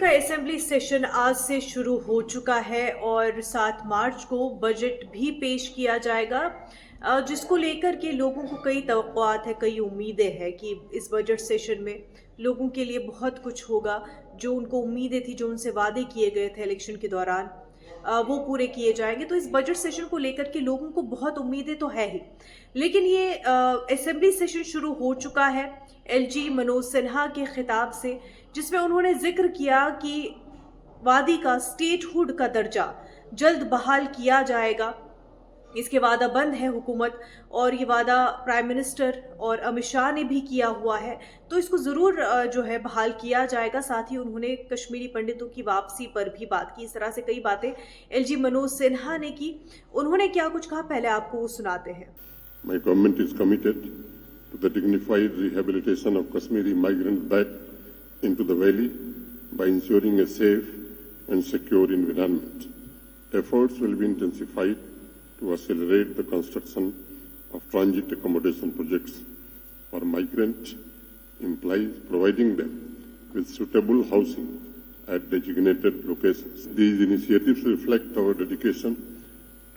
का assembly session आज से शुरू हो चुका है और 7 मार्च को बजट भी पेश किया जाएगा, जिसको लेकर के लोगों को कई तवक्कुआत है, कई उम्मीदें हैं कि इस बजट सेशन में लोगों के लिए बहुत कुछ होगा। जो उनको उम्मीदें थी, जो उनसे वादे किए गए थे इलेक्शन के दौरान, वो पूरे किए जाएंगे। तो इस बजट सेशन को लेकर के लोगों को बहुत उम्मीदें तो है ही, लेकिन ये असेंबली सेशन शुरू हो चुका है एलजी मनोज सिन्हा के खिताब से, जिसमें उन्होंने जिक्र किया कि वादी का स्टेटहुड का दर्जा जल्द बहाल किया जाएगा। इसके वादा बंद है हुकूमत, और ये वादा प्राइम मिनिस्टर और अमित शाह ने भी किया हुआ है, तो इसको ज़रूर जो है बहाल किया जाएगा। साथ ही उन्होंने कश्मीरी पंडितों की वापसी पर भी बात की। इस तरह से कई बातें एलजी मनोज सिन्हा ने की। उन्होंने क्या कुछ कहा, पहले आपको वो सुनाते हैं। My government is committed to the dignified rehabilitation of Kashmiri migrants back into the valley by ensuring a safe and secure environment. Efforts will be intensified to accelerate the construction of transit accommodation projects for migrant employees, providing them with suitable housing at designated locations. These initiatives reflect our dedication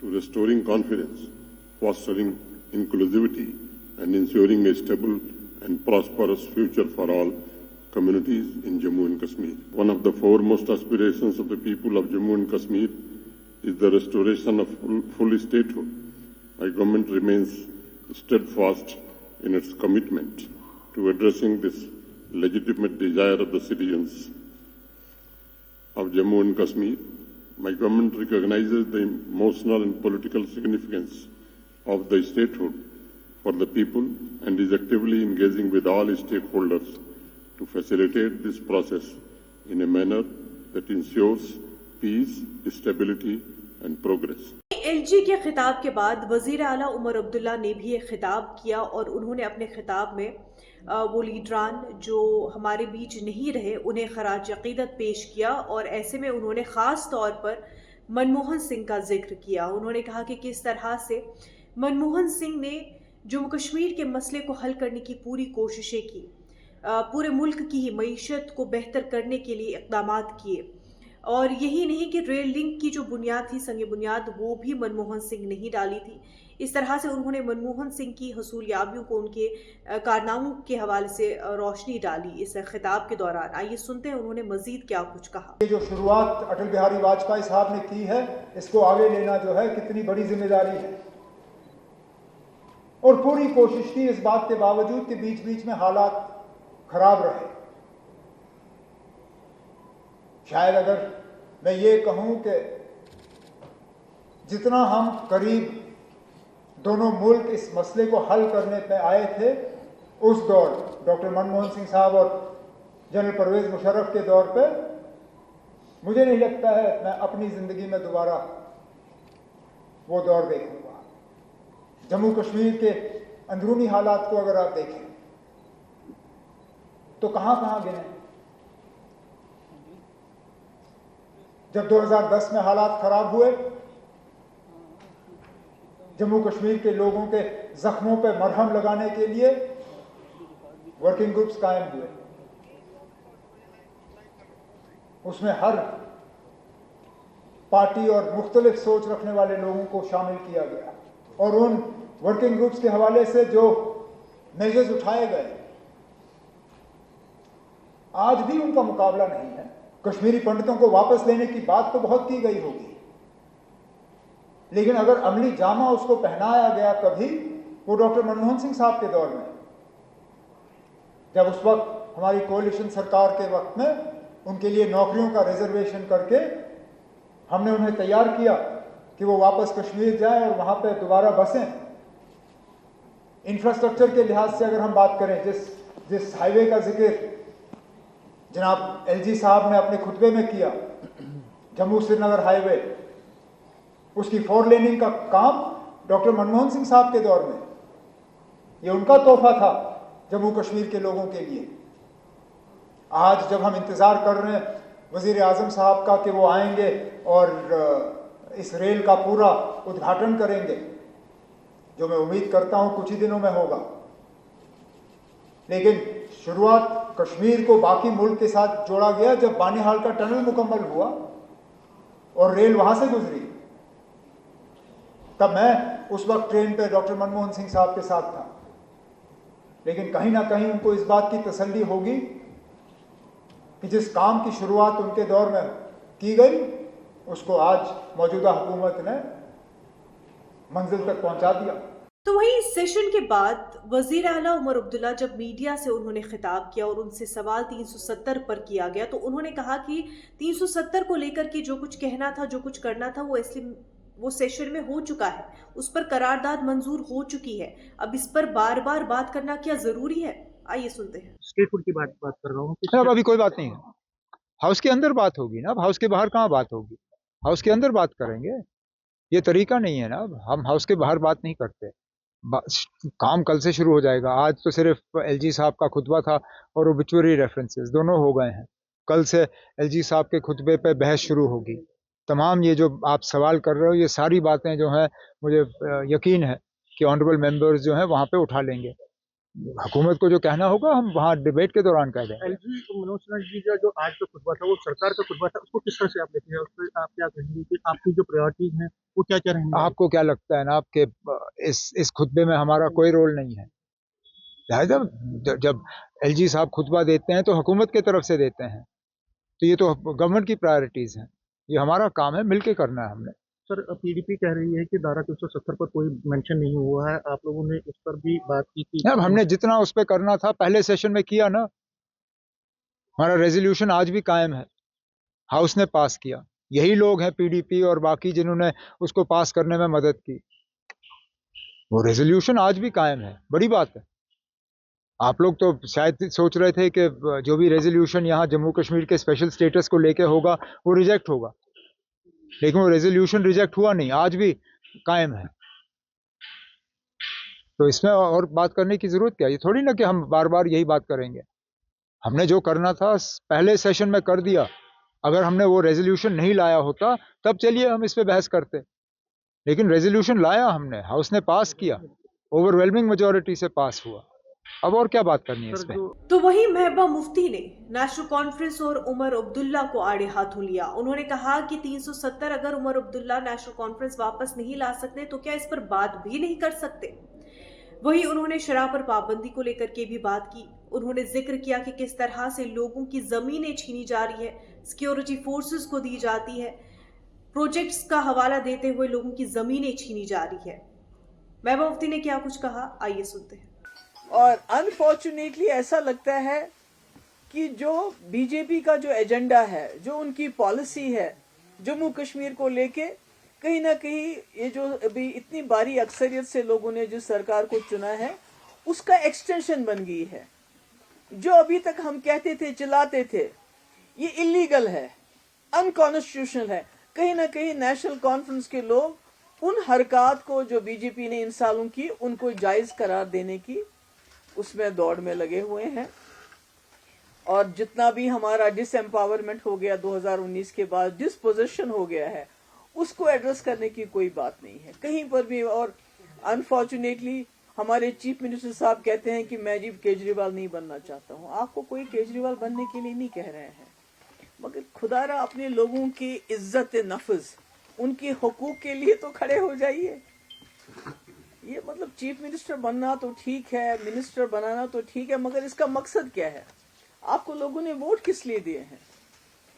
to restoring confidence, fostering inclusivity, and ensuring a stable and prosperous future for all communities in Jammu and Kashmir. One of the foremost aspirations of the people of Jammu and Kashmir is the restoration of full statehood. My government remains steadfast in its commitment to addressing this legitimate desire of the citizens of Jammu and Kashmir. My government recognizes the emotional and political significance of the statehood for the people and is actively engaging with all stakeholders to facilitate this process in a manner that ensures peace, stability and progress. LG के खिताब के बाद वजीर आला उमर अब्दुल्ला ने भी एक खिताब किया, और उन्होंने अपने खिताब में वो लीडरान जो हमारे बीच नहीं रहे उन्हें खराज अकीदत पेश किया, और ऐसे में उन्होंने ख़ास तौर पर मनमोहन सिंह का जिक्र किया। उन्होंने कहा कि किस तरह से मनमोहन सिंह ने जम्मू कश्मीर के मसले को हल करने की पूरी कोशिशें की, पूरे मुल्क की ही मईशत को बेहतर करने के लिए इक़दामात किए। और यही नहीं कि रेल लिंक की जो बुनियाद थी, संग बुनियाद, वो भी मनमोहन सिंह ने ही डाली थी। इस तरह से उन्होंने मनमोहन सिंह की हसूलियाबियों को, उनके कारनामों के हवाले से रोशनी डाली इस खिताब के दौरान। आइए सुनते हैं उन्होंने मजीद क्या कुछ कहा। ये जो शुरुआत अटल बिहारी वाजपेयी साहब ने की है, इसको आगे लेना जो है कितनी बड़ी जिम्मेदारी है, और पूरी कोशिश की इस बात के बावजूद कि बीच बीच में हालात खराब रहे। शायद अगर मैं ये कहूं कि जितना हम करीब दोनों मुल्क इस मसले को हल करने पे आए थे, उस दौर डॉक्टर मनमोहन सिंह साहब और जनरल परवेज मुशर्रफ के दौर पे, मुझे नहीं लगता है मैं अपनी जिंदगी में दोबारा वो दौर देखूंगा। जम्मू कश्मीर के अंदरूनी हालात को अगर आप देखें तो कहां कहां गिने। जब 2010 में हालात खराब हुए, जम्मू कश्मीर के लोगों के जख्मों पर मरहम लगाने के लिए वर्किंग ग्रुप्स कायम हुए। उसमें हर पार्टी और मुख्तलिफ सोच रखने वाले लोगों को शामिल किया गया, और उन वर्किंग ग्रुप्स के हवाले से जो मेजर्स उठाए गए, आज भी उनका मुकाबला नहीं है। कश्मीरी पंडितों को वापस लेने की बात तो बहुत की गई होगी, लेकिन अगर अमली जामा उसको पहनाया गया कभी, वो डॉक्टर मनमोहन सिंह साहब के दौर में, जब उस वक्त हमारी कोalition सरकार के वक्त में उनके लिए नौकरियों का रिजर्वेशन करके हमने उन्हें तैयार किया कि वो वापस कश्मीर जाएं और वहां पे दोबारा बसें। इंफ्रास्ट्रक्चर के लिहाज से अगर हम बात करें, जिस हाईवे का जिक्र जनाब एलजी साहब ने अपने खुतबे में किया, जम्मू श्रीनगर हाईवे, उसकी 4 लेनिंग का काम डॉक्टर मनमोहन सिंह साहब के दौर में, ये उनका तोहफा था जम्मू कश्मीर के लोगों के लिए। आज जब हम इंतजार कर रहे हैं वजीर आजम साहब का कि वो आएंगे और इस रेल का पूरा उद्घाटन करेंगे, जो मैं उम्मीद करता हूं कुछ ही दिनों में होगा, लेकिन शुरुआत कश्मीर को बाकी मुल्क के साथ जोड़ा गया जब बानीहाल का टनल मुकम्मल हुआ और रेल वहां से गुजरी, तब मैं उस वक्त ट्रेन पे डॉक्टर मनमोहन सिंह साहब के साथ था। लेकिन कहीं ना कहीं उनको इस बात की तसल्ली होगी कि जिस काम की शुरुआत उनके दौर में की गई उसको आज मौजूदा हुकूमत ने मंजिल तक पहुंचा दिया। तो वहीं इस सेशन के बाद वजीर आला उमर अब्दुल्ला जब मीडिया से उन्होंने खिताब किया और उनसे सवाल 370 पर किया गया, तो उन्होंने कहा कि 370 को लेकर के जो कुछ कहना था, जो कुछ करना था, वो सेशन में हो चुका है, उस पर करारदाद मंजूर हो चुकी है। अब इस पर बार बार बात करना क्या जरूरी है? आइए सुनते हैं। स्टेट फूड की बात कर रहा हूँ। अब अभी कोई बात नहीं है, हाउस के अंदर बात होगी ना, अब हाउस के बाहर कहाँ बात होगी? हाउस के अंदर बात करेंगे, ये तरीका नहीं है ना। हम हाउस के बाहर बात नहीं करते। काम कल से शुरू हो जाएगा। आज तो सिर्फ एलजी साहब का खुतबा था और ओबिचुअरी रेफरेंसेस दोनों हो गए हैं। कल से एलजी साहब के खुतबे पे बहस शुरू होगी। तमाम ये जो आप सवाल कर रहे हो, ये सारी बातें जो हैं मुझे यकीन है कि ऑनरेबल मेंबर्स जो हैं वहाँ पे उठा लेंगे। हुकूमत को जो कहना होगा हम वहाँ डिबेट के दौरान कह देंगे। एलजी मनोज सिन्हा जी का जो आज का खुतबा था वो सरकार का खुतबा था, उसको किस तरह से आप लेते हैं? उस पर आप क्या कहेंगे कि आपकी जो प्रायोरिटीज हैं वो क्या क्या रहेंगी? आपको क्या लगता है ना आपके इस खुतबे में हमारा कोई रोल नहीं है? जब एलजी साहब खुतबा देते हैं तो हुकूमत की तरफ से देते हैं, तो ये तो गवर्नमेंट की प्रायोरिटीज हैं। ये हमारा काम है, मिलके करना है हमने। सर, पीडीपी कह रही है कि धारा 370 पर कोई मेंशन नहीं हुआ है, आप लोगों ने उस पर भी बात की थी? अब हमने जितना उस पर करना था पहले सेशन में किया ना। हमारा रेजोल्यूशन आज भी कायम है, हाउस ने पास किया। यही लोग हैं पीडीपी और बाकी जिन्होंने उसको पास करने में मदद की। वो रेजोल्यूशन आज भी कायम है, बड़ी बात है। आप लोग तो शायद सोच रहे थे कि जो भी रेजोल्यूशन यहाँ जम्मू कश्मीर के स्पेशल स्टेटस को लेके होगा वो रिजेक्ट होगा, लेकिन वो रेजोल्यूशन रिजेक्ट हुआ नहीं, आज भी कायम है। तो इसमें और बात करने की जरूरत क्या है? ये थोड़ी ना कि हम बार बार यही बात करेंगे। हमने जो करना था पहले सेशन में कर दिया। अगर हमने वो रेजोल्यूशन नहीं लाया होता तब चलिए हम इस पे बहस करते, लेकिन रेजोल्यूशन लाया हमने, हाउस ने पास किया, ओवरवेलमिंग मेजॉरिटी से पास हुआ। अब और क्या बात करनी है इसमें? तो वहीं महबूबा मुफ्ती ने नेशनल कॉन्फ्रेंस और उमर अब्दुल्ला को आड़े हाथों लिया। उन्होंने कहा कि 370 अगर उमर अब्दुल्ला नेशनल कॉन्फ्रेंस वापस नहीं ला सकते तो क्या इस पर बात भी नहीं कर सकते? वहीं उन्होंने शराब पर पाबंदी को लेकर के भी बात की। उन्होंने जिक्र किया कि किस तरह से लोगों की जमीनें छीनी जा रही है, सिक्योरिटी फोर्सेस को दी जाती है, प्रोजेक्ट्स का हवाला देते हुए लोगों की जमीनें छीनी जा रही है। महबूबा मुफ्ती ने क्या कुछ कहा, आइए सुनते हैं। और अनफॉर्चुनेटली ऐसा लगता है कि जो बीजेपी का जो एजेंडा है, जो उनकी पॉलिसी है जम्मू कश्मीर को लेके, कहीं ना कहीं ये जो अभी इतनी बारी अक्सरियत से लोगों ने जिस सरकार को चुना है उसका एक्सटेंशन बन गई है। जो अभी तक हम कहते थे, चिल्लाते थे ये इलीगल है, अनकॉन्स्टिट्यूशनल है, कहीं ना कहीं नेशनल कॉन्फ्रेंस के लोग उन हरकत को जो बीजेपी ने इन सालों की उनको जायज करार देने की उसमें दौड़ में लगे हुए हैं। और जितना भी हमारा डिसएम्पावरमेंट हो गया 2019 के बाद, डिसपोजिशन हो गया है, उसको एड्रेस करने की कोई बात नहीं है कहीं पर भी। और अनफॉर्चुनेटली हमारे चीफ मिनिस्टर साहब कहते हैं कि मैं जी केजरीवाल नहीं बनना चाहता हूं। आपको कोई केजरीवाल बनने के लिए नहीं कह रहे हैं, मगर खुदारा अपने लोगों की इज्जत नफ्स, उनके हुकूक के लिए तो खड़े हो जाइए। ये मतलब चीफ मिनिस्टर बनना तो ठीक है, मिनिस्टर बनाना तो ठीक है, मगर इसका मकसद क्या है? आपको लोगों ने वोट किस लिए दिए हैं?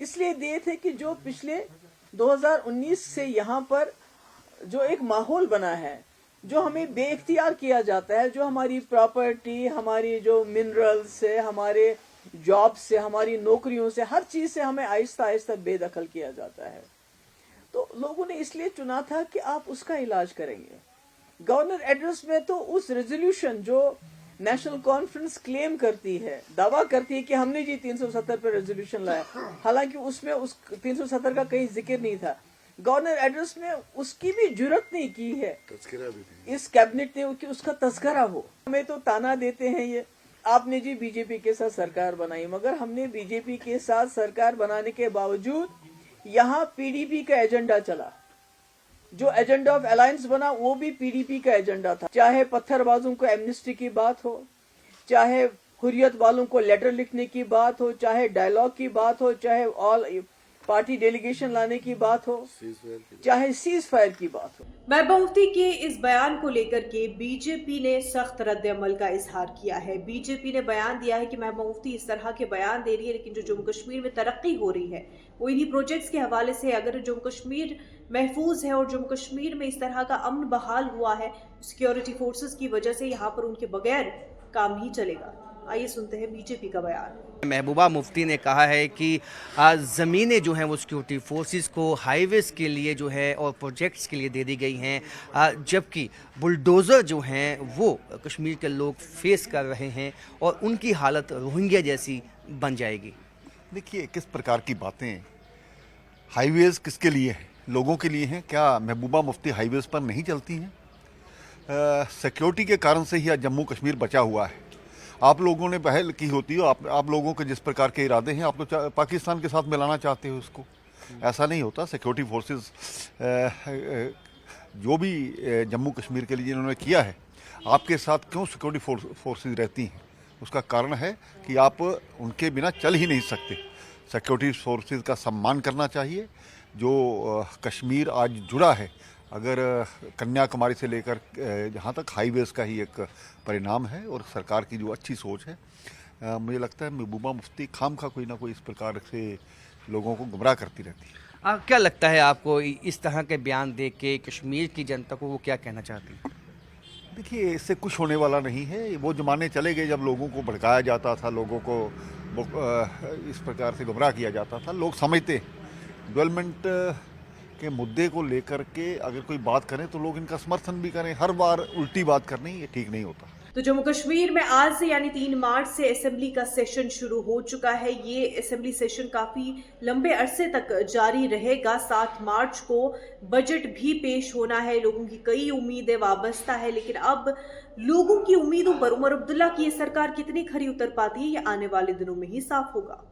इसलिए दिए थे कि जो पिछले 2019 से यहाँ पर जो एक माहौल बना है, जो हमें बेइख्तियार किया जाता है, जो हमारी प्रॉपर्टी, हमारी जो मिनरल्स से, हमारे जॉब से, हमारी नौकरियों से, हर चीज से हमें आहिस्ता आहिस्ता बेदखल किया जाता है। तो लोगों ने इसलिए चुना था कि आप उसका इलाज करेंगे। गवर्नर एड्रेस में तो उस रेजोल्यूशन जो नेशनल कॉन्फ्रेंस क्लेम करती है, दावा करती है कि हमने जी 370 पर रेजोल्यूशन लाया, हालांकि उसमें उस 370 का कहीं जिक्र नहीं था। गवर्नर एड्रेस में उसकी भी जुर्रत नहीं की है इस कैबिनेट ने कि उसका तस्करा हो। हमें तो ताना देते हैं ये, आपने जी बीजेपी के साथ सरकार बनाई, मगर हमने बीजेपी के साथ सरकार बनाने के बावजूद यहाँ पीडीपी का एजेंडा चला। जो एजेंडा ऑफ अलायंस बना वो भी पीडीपी का एजेंडा था। चाहे पत्थरबाजों को एमनिस्टी की बात हो, चाहे हुर्रियत वालों को लेटर लिखने की बात हो, चाहे डायलॉग की बात हो, चाहे ऑल पार्टी डेलीगेशन लाने की बात हो, चाहे सीज फायर की बात हो। महबूबा मुफ्ती के इस बयान को लेकर के बीजेपी ने सख्त रद्द अमल का इजहार किया है। बीजेपी ने बयान दिया है कि महबूबा मुफ्ती इस तरह के बयान दे रही है, लेकिन जो जम्मू कश्मीर में तरक्की हो रही है वो इन्हीं प्रोजेक्ट्स के हवाले से। अगर जम्मू कश्मीर महफूज है और जम्मू कश्मीर में इस तरह का अमन बहाल हुआ है, सिक्योरिटी फोर्सेस की वजह से, यहाँ पर उनके बगैर काम नहीं चलेगा। आइए सुनते हैं बीजेपी का बयान। महबूबा मुफ्ती ने कहा है कि ज़मीनें जो हैं वो सिक्योरिटी फोर्सेस को हाईवेज़ के लिए जो है और प्रोजेक्ट्स के लिए दे दी गई हैं, जबकि बुलडोज़र जो हैं वो कश्मीर के लोग फेस कर रहे हैं और उनकी हालत रोहिंग्या जैसी बन जाएगी। देखिए किस प्रकार की बातें, हाईवेज़ किसके लिए हैं? लोगों के लिए हैं। क्या महबूबा मुफ्ती हाईवेज़ पर नहीं चलती हैं? सिक्योरिटी के कारण से ही आज जम्मू कश्मीर बचा हुआ है। आप लोगों ने पहल की होती हो, आप लोगों के जिस प्रकार के इरादे हैं, आप तो पाकिस्तान के साथ मिलाना चाहते हो उसको। ऐसा नहीं होता। सिक्योरिटी फोर्सेस जो भी जम्मू कश्मीर के लिए जिन्होंने किया है, आपके साथ क्यों सिक्योरिटी फोर्सेस रहती हैं? उसका कारण है कि आप उनके बिना चल ही नहीं सकते। सिक्योरिटी फोर्सेस का सम्मान करना चाहिए। जो कश्मीर आज जुड़ा है, अगर कन्याकुमारी से लेकर जहाँ तक हाईवेज़ का ही एक परिणाम है और सरकार की जो अच्छी सोच है, मुझे लगता है महबूबा मुफ्ती खाम खा कोई ना कोई इस प्रकार से लोगों को गुमराह करती रहती है। क्या लगता है आपको इस तरह के बयान दे के कश्मीर की जनता को वो क्या कहना चाहती है? देखिए इससे कुछ होने वाला नहीं है। वो ज़माने चले गए जब लोगों को भड़काया जाता था, लोगों को इस प्रकार से गुमराह किया जाता था। लोग समझते डेवलपमेंट के मुद्दे को लेकर के अगर कोई बात करें तो लोग इनका समर्थन भी करें। हर बार उल्टी बात करनी ये ठीक नहीं होता। तो जम्मू कश्मीर में आज से यानी 3 मार्च से असेंबली का सेशन शुरू हो चुका है। ये असेंबली सेशन काफी लंबे अरसे तक जारी रहेगा। 7 मार्च को बजट भी पेश होना है। लोगों की कई उम्मीदें वाबस्ता है, लेकिन अब लोगों की उम्मीदों पर उमर अब्दुल्ला की ये सरकार कितनी खरी उतर पाती है, ये आने वाले दिनों में ही साफ होगा।